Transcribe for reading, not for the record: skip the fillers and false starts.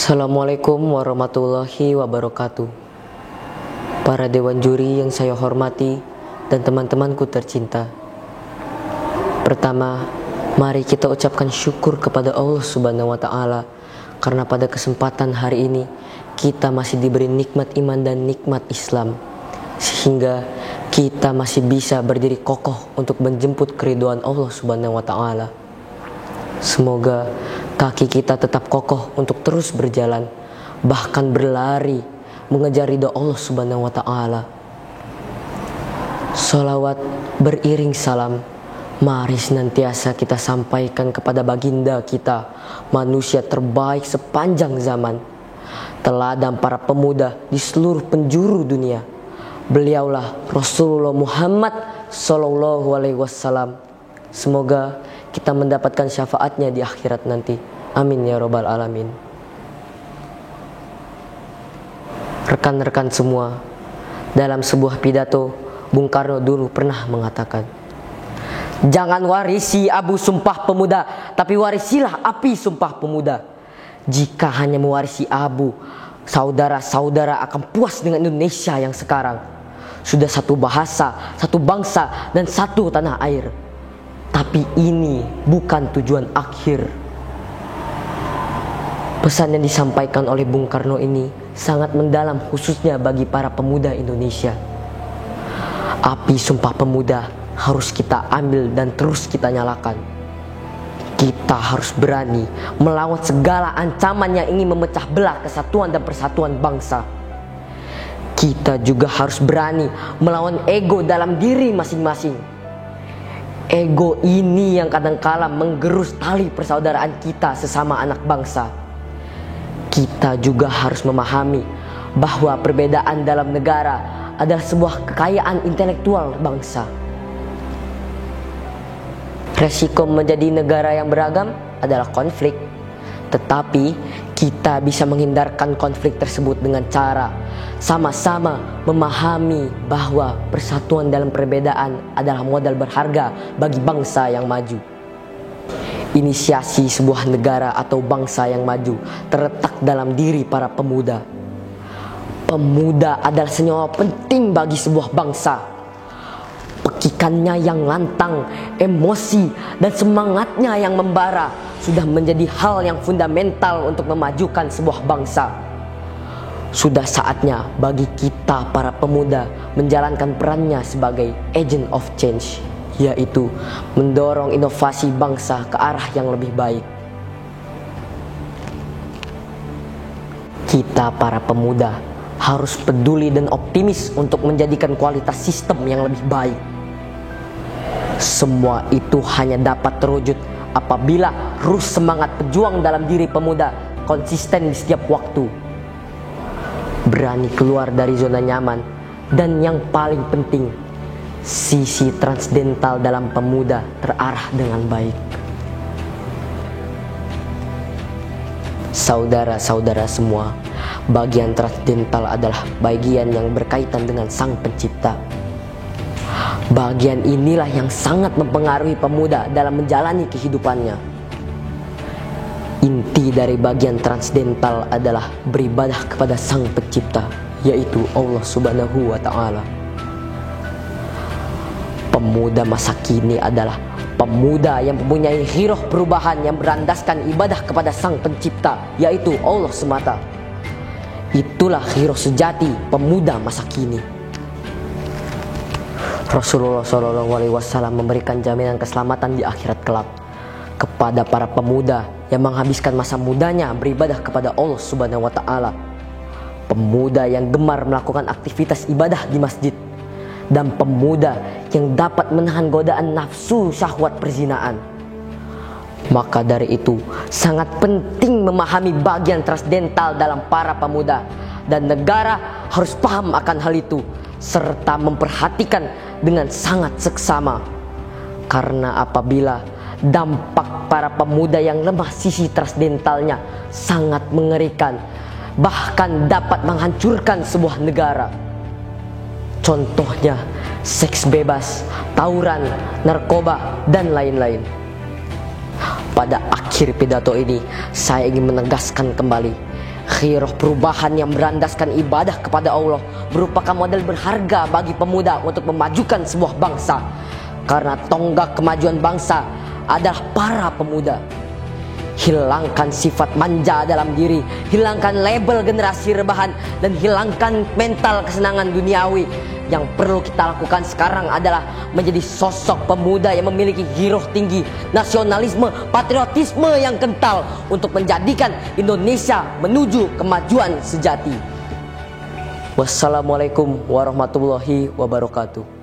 Assalamualaikum warahmatullahi wabarakatuh. Para dewan juri yang saya hormati dan teman-temanku tercinta. Pertama, mari kita ucapkan syukur kepada Allah Subhanahu wa Ta'ala karena pada kesempatan hari ini kita masih diberi nikmat iman dan nikmat Islam, sehingga kita masih bisa berdiri kokoh untuk menjemput keridhaan Allah Subhanahu wa Ta'ala. Semoga kaki kita tetap kokoh untuk terus berjalan, bahkan berlari mengejar ridha Allah Subhanahu wa Ta'ala. Salawat beriring salam mari senantiasa kita sampaikan kepada baginda kita, manusia terbaik sepanjang zaman, teladan para pemuda di seluruh penjuru dunia. Beliaulah Rasulullah Muhammad Sallallahu Alaihi Wasallam. Semoga kita mendapatkan syafaatnya di akhirat nanti. Amin ya robbal alamin. Rekan-rekan semua, dalam sebuah pidato Bung Karno dulu pernah mengatakan, jangan warisi abu Sumpah Pemuda, tapi warisilah api Sumpah Pemuda. Jika hanya mewarisi abu, saudara-saudara akan puas dengan Indonesia yang sekarang. Sudah satu bahasa, satu bangsa, dan satu tanah air. Tapi ini bukan tujuan akhir. Pesan yang disampaikan oleh Bung Karno ini sangat mendalam, khususnya bagi para pemuda Indonesia. Api Sumpah Pemuda harus kita ambil dan terus kita nyalakan. Kita harus berani melawan segala ancaman yang ingin memecah belah kesatuan dan persatuan bangsa. Kita juga harus berani melawan ego dalam diri masing-masing. Ego ini yang kadangkala menggerus tali persaudaraan kita sesama anak bangsa. Kita juga harus memahami bahwa perbedaan dalam negara adalah sebuah kekayaan intelektual bangsa. Resiko menjadi negara yang beragam adalah konflik. Tetapi kita bisa menghindarkan konflik tersebut dengan cara sama-sama memahami bahwa persatuan dalam perbedaan adalah modal berharga bagi bangsa yang maju. Inisiasi sebuah negara atau bangsa yang maju terletak dalam diri para pemuda. Pemuda adalah senyawa penting bagi sebuah bangsa. Pekikannya yang lantang, emosi, dan semangatnya yang membara sudah menjadi hal yang fundamental untuk memajukan sebuah bangsa. Sudah saatnya bagi kita para pemuda menjalankan perannya sebagai agent of change, yaitu mendorong inovasi bangsa ke arah yang lebih baik. Kita para pemuda harus peduli dan optimis untuk menjadikan kualitas sistem yang lebih baik. Semua itu hanya dapat terwujud apabila ruh semangat pejuang dalam diri pemuda konsisten di setiap waktu. Berani keluar dari zona nyaman, dan yang paling penting, sisi transdental dalam pemuda terarah dengan baik. Saudara-saudara semua, bagian transdental adalah bagian yang berkaitan dengan Sang Pencipta. Bagian inilah yang sangat mempengaruhi pemuda dalam menjalani kehidupannya. Inti dari bagian transdental adalah beribadah kepada Sang Pencipta, yaitu Allah Subhanahu wa Ta'ala. Pemuda masa kini adalah pemuda yang mempunyai giroh perubahan yang berlandaskan ibadah kepada Sang Pencipta, yaitu Allah semata. Itulah giroh sejati pemuda masa kini. Rasulullah SAW memberikan jaminan keselamatan di akhirat kelak kepada para pemuda yang menghabiskan masa mudanya beribadah kepada Allah Subhanahu wa Ta'ala. Pemuda yang gemar melakukan aktivitas ibadah di masjid, dan pemuda yang dapat menahan godaan nafsu syahwat perzinaan. Maka dari itu sangat penting memahami bagian transdental dalam para pemuda, dan negara harus paham akan hal itu serta memperhatikan dengan sangat seksama. Karena apabila dampak para pemuda yang lemah sisi transdentalnya sangat mengerikan, bahkan dapat menghancurkan sebuah negara. Contohnya seks bebas, tawuran, narkoba, dan lain-lain. Pada akhir pidato ini, saya ingin menegaskan kembali Khiroh perubahan yang berandaskan ibadah kepada Allah merupakan model berharga bagi pemuda untuk memajukan sebuah bangsa. Karena tonggak kemajuan bangsa adalah para pemuda. Hilangkan sifat manja dalam diri, hilangkan label generasi rebahan, dan hilangkan mental kesenangan duniawi. Yang perlu kita lakukan sekarang adalah menjadi sosok pemuda yang memiliki giroh tinggi, nasionalisme, patriotisme yang kental untuk menjadikan Indonesia menuju kemajuan sejati. Wassalamualaikum warahmatullahi wabarakatuh.